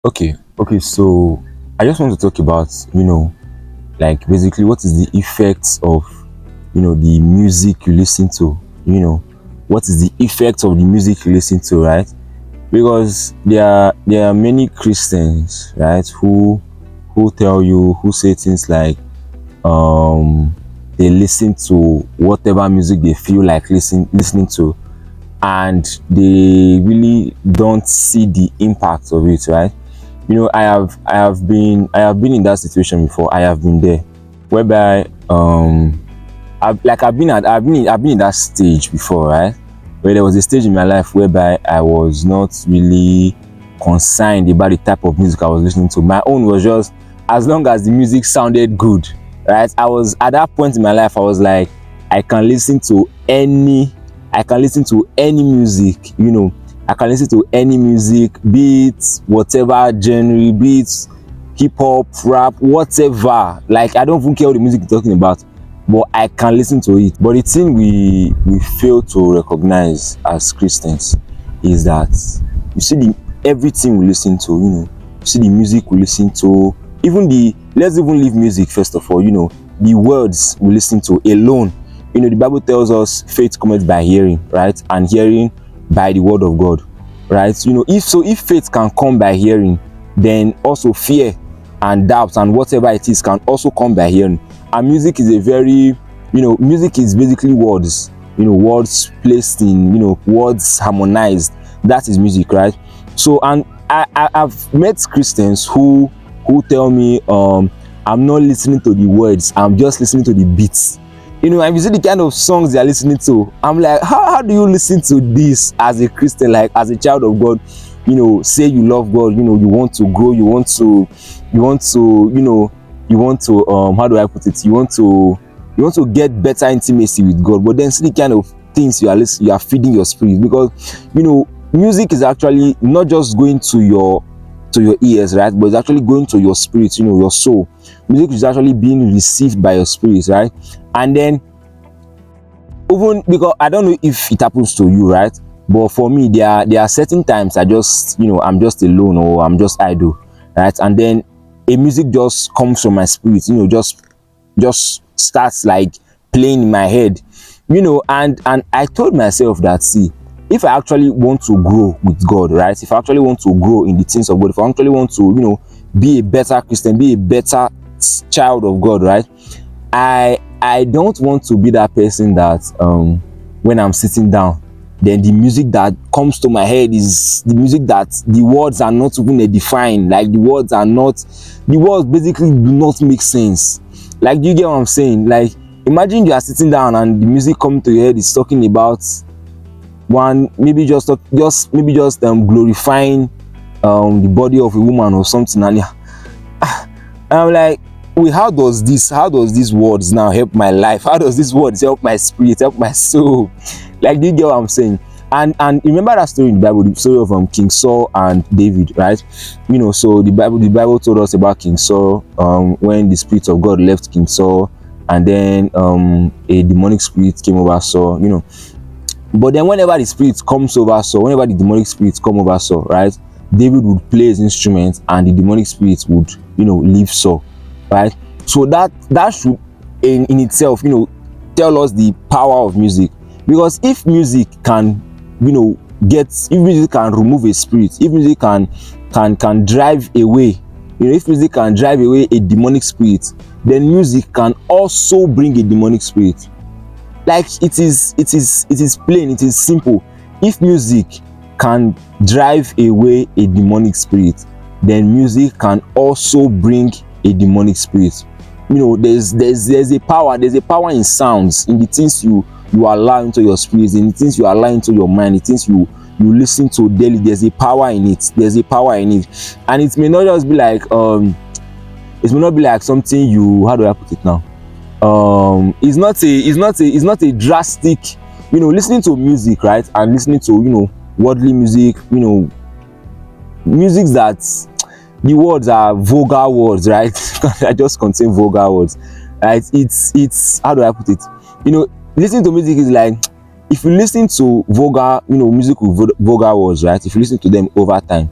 Okay, so I just want to talk about, like basically what is the effects of, the music you listen to, you know, what is the effect of the music you listen to, right? Because there are many Christians, right, who tell you, who say things like, they listen to whatever music they feel like listening to, and they really don't see the impact of it, right? I have been in that situation before. I have been there, whereby I've been in that stage before, right? Where there was a stage in my life whereby I was not really concerned about the type of music I was listening to. My own was just, as long as the music sounded good, right? I was at that point in my life. I was like, I can listen to any, I can listen to any music. I can listen to any music, be it whatever genre, be it hip hop, rap, whatever. Like, I don't even care what the music you're talking about, but I can listen to it. But the thing we fail to recognize as Christians is that, you see, the everything we listen to, you see the music we listen to, even the let's even leave music first of all, the words we listen to alone. The Bible tells us faith comes by hearing, right? And hearing by the word of God, right? If faith can come by hearing, then also fear and doubt and whatever it is can also come by hearing. And music is a very, music is basically words, words placed in, words harmonized. That is music, right? So, and I've met Christians who tell me, I'm not listening to the words, I'm just listening to the beats. And you see the kind of songs they are listening to. I'm like, how do you listen to this as a Christian, like as a child of God? Say you love God, you want to grow, how do I put it? You want to get better intimacy with God, but then see the kind of things you are feeding your spirit. Because music is actually not just going to your ears, right? But it's actually going to your spirit, your soul. Music is actually being received by your spirit, right? And then, even because I don't know if it happens to you, right? But for me, there are certain times I'm just alone, or I'm just idle, right? And then a music just comes from my spirit, just starts like playing in my head, and I told myself that, see, if I actually want to grow with God, right? If I actually want to grow in the things of God, if I actually want to, be a better Christian, be a better child of God, right? I don't want to be that person that, when I'm sitting down, then the music that comes to my head is the music that the words are not even defined. Like, the words basically do not make sense. Like, do you get what I'm saying? Like, imagine you are sitting down and the music coming to your head is talking about one, maybe just glorifying the body of a woman or something, and yeah, I'm like, wait, how does these words now help my life? How does these words help my spirit, help my soul? Like, do you get what I'm saying? And remember that story in the Bible, the story of King Saul and David, right? So the Bible told us about King Saul, when the spirit of God left King Saul, and then a demonic spirit came over Saul, But then whenever the demonic spirits come over Saul, right, David would play his instrument and the demonic spirits would, leave Saul, right? So that should in itself, tell us the power of music. Because if music can, if music can remove a spirit, if music can drive away, if music can drive away a demonic spirit, then music can also bring a demonic spirit. Like, it is plain, it is simple. If music can drive away a demonic spirit, then music can also bring a demonic spirit. There's a power in sounds, in the things you allow into your spirit, in the things you allow into your mind, the things you listen to daily. There's a power in it. And it may not just be like, something you, how do I put it now? It's not a drastic, listening to music, right? And listening to, worldly music, music that the words are vulgar words, right? I just contain vulgar words, right? It's how do I put it? Listening to music is like, if you listen to vulgar, music with vulgar words, right? If you listen to them over time,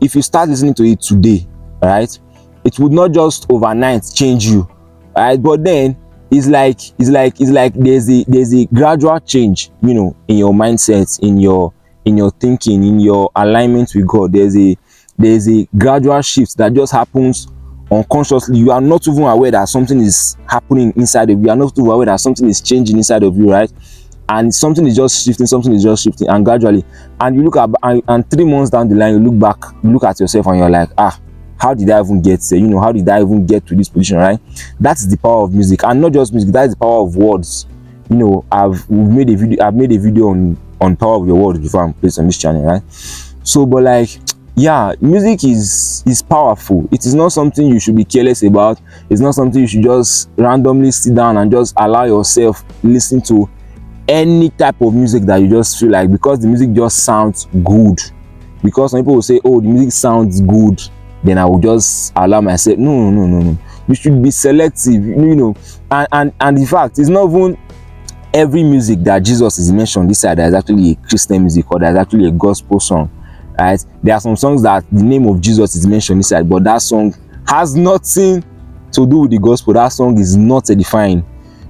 if you start listening to it today, right, it would not just overnight change you, right, but then it's like there's a gradual change, in your mindset, in your thinking, in your alignment with God. There's a gradual shift that just happens unconsciously. You are not even aware that something is happening inside of you. You are not even aware that something is changing inside of you, right? And something is just shifting, and gradually, and you look at, and 3 months down the line, you look back, you look at yourself, and you're like, how did I even get there? How did I even get to this position, right? That's the power of music, and not just music. That's the power of words. I've made a video on power of your words before, I'm placed on this channel, right? So, but like, yeah, music is powerful. It is not something you should be careless about. It's not something you should just randomly sit down and just allow yourself listen to any type of music that you just feel like, because the music just sounds good. Because some people will say, oh, the music sounds good, then I will just allow myself. No. You should be selective, and in fact, it's not even every music that Jesus is mentioned this side that is actually a Christian music, or that is actually a gospel song, right? There are some songs that the name of Jesus is mentioned this side, but that song has nothing to do with the gospel. That song is not edifying.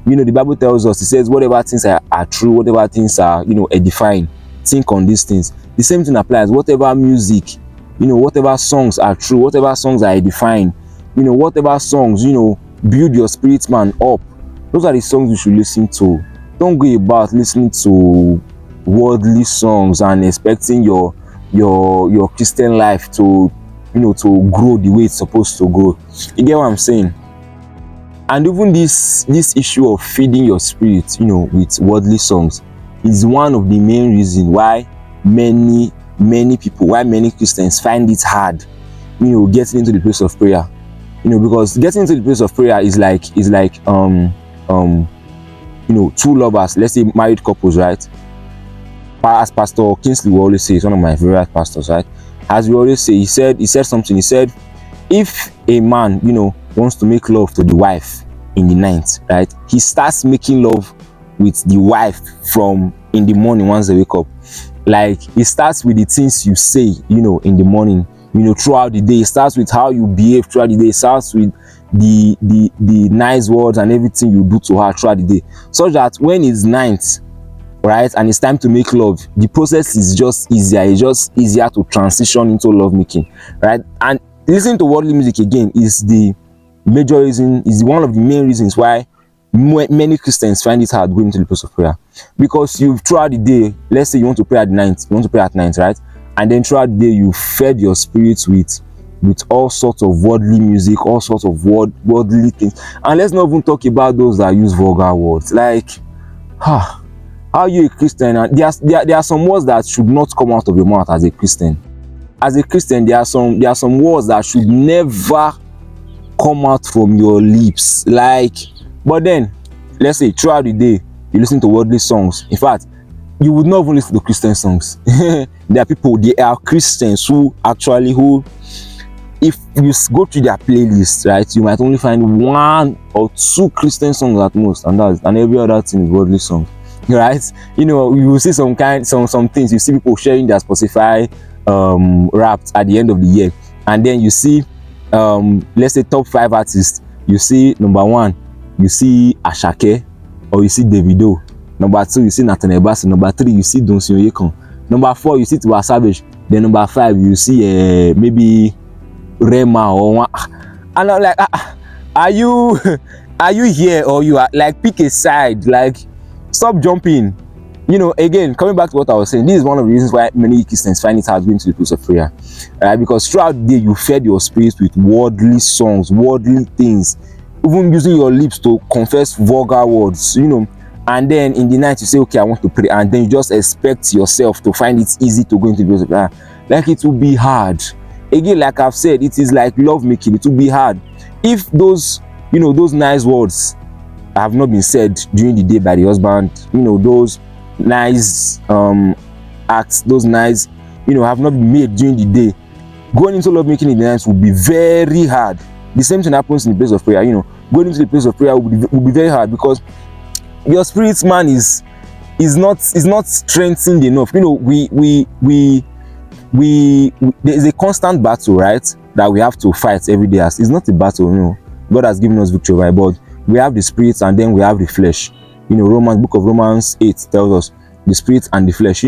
The Bible tells us, it says, whatever things are true, whatever things are, edifying, think on these things. The same thing applies. Whatever music, whatever songs are true, whatever songs are edifying, whatever songs, build your spirit man up, those are the songs you should listen to. Don't go about listening to worldly songs and expecting your Christian life to grow the way it's supposed to grow. You get what I'm saying? And even this issue of feeding your spirit, with worldly songs, is one of the main reasons why many people, why many Christians find it hard, getting into the place of prayer. Because getting into the place of prayer is like two lovers, let's say married couples, right? As Pastor Kingsley will always say, he's one of my favorite pastors, right? As we always say, he said something. He said, if a man, wants to make love to the wife in the night, right, he starts making love with the wife from in the morning once they wake up. Like, it starts with the things you say, in the morning, throughout the day. It starts with how you behave throughout the day. It starts with the nice words and everything you do to her throughout the day, such that when it's night, right, and it's time to make love, the process is just easier. It's just easier to transition into love making, right? And listening to worldly music, again, is the major reason, is one of the main reasons why many Christians find it hard going to the place of prayer. Because throughout the day, let's say you want to pray at night, right? And then throughout the day, you fed your spirit with all sorts of worldly music, all sorts of worldly things. And let's not even talk about those that use vulgar words. Like, how are you a Christian? And there are some words that should not come out of your mouth as a Christian. As a Christian, there are some words that should never come out from your lips. Like, but then, let's say throughout the day, you listen to worldly songs. In fact, you would not even listen to Christian songs. There are Christians who, if you go to their playlist, right, you might only find 1 or 2 Christian songs at most, and every other thing is worldly songs, right? You will see some things. You see people sharing their Spotify wrapped at the end of the year, and then you see let's say top 5 artists. You see number 1, you see Ashake, or you see Davido. Number 2, you see Nathaniel Bassey. Number 3, you see Dunsin Oyekan. Number 4, you see Tiwa Savage. Then number 5, you see maybe Rema or one. And I'm like, are you here, or you are like, pick a side, like, stop jumping. Again, coming back to what I was saying, this is one of the reasons why many Christians find it hard going to the place of prayer, right? Because throughout the day, you fed your spirit with worldly songs, worldly things, even using your lips to confess vulgar words, and then in the night you say, okay, I want to pray, and then you just expect yourself to find it easy to go into the place of prayer. Like, it will be hard. Again, like I've said, it is like love making. It will be hard if those nice words have not been said during the day by the husband. Those nice acts, those nice have not been made during the day. Going into love making in the night will be very hard. The same thing happens in the place of prayer. Going into the place of prayer will be very hard, because your spirit man is not strengthened enough. there's a constant battle, right, that we have to fight every day. As it's not a battle, God has given us victory, right? But we have the spirit and then we have the flesh. Book of Romans 8 tells us the spirit and the flesh.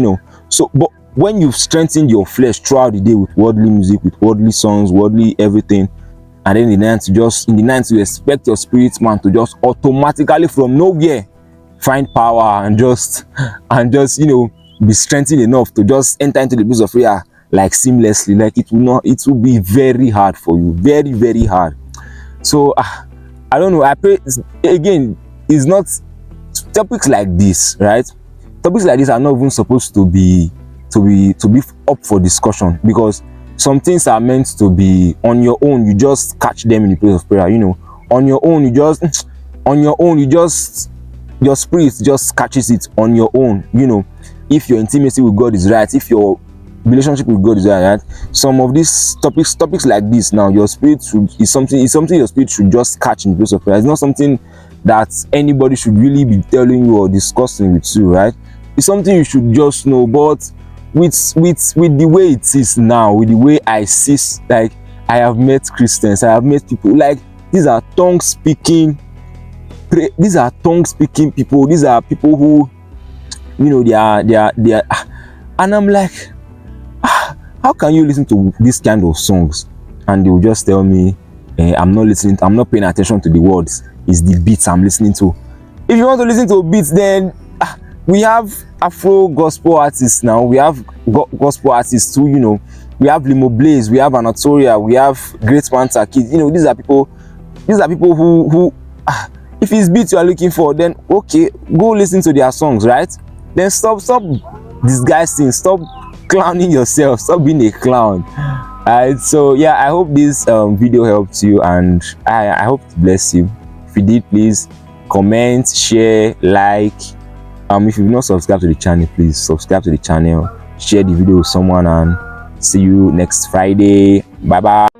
So but when you've strengthened your flesh throughout the day with worldly music, with worldly songs, worldly everything, and then in the night you expect your spirit man to just automatically from nowhere find power and just be strengthened enough to just enter into the place of prayer like seamlessly. Like it will be very hard for you, very, very hard. So I don't know. I pray again, it's not topics like this, right? Topics like this are not even supposed to be up for discussion, because some things are meant to be on your own. You just catch them in the place of prayer. On your own, your spirit just catches it on your own. If your intimacy with God is right, if your relationship with God is right, some of these topics like this, now your spirit is something your spirit should just catch in the place of prayer. It's not something that anybody should really be telling you or discussing with you, right? It's something you should just know. But with the way it is now, with the way I see, like, I have met Christians, I have met people like these are tongue speaking people. These are people who they are, and I'm like, how can you listen to this kind of songs and they will just tell me I'm not paying attention to the words, it's the beats I'm listening to. If you want to listen to beats, then we have Afro gospel artists now. We have gospel artists too. We have Limo Blaze, we have Anatolia, we have Great Panther Kids. These are people who if it's beats you are looking for, then okay, go listen to their songs, right? Then stop disguising, stop clowning yourself, stop being a clown. Alright, so yeah, I hope this video helped you, and I hope it bless you. If you did, please comment, share, like. If you've not subscribed to the channel, please subscribe to the channel, share the video with someone, and see you next Friday. Bye bye.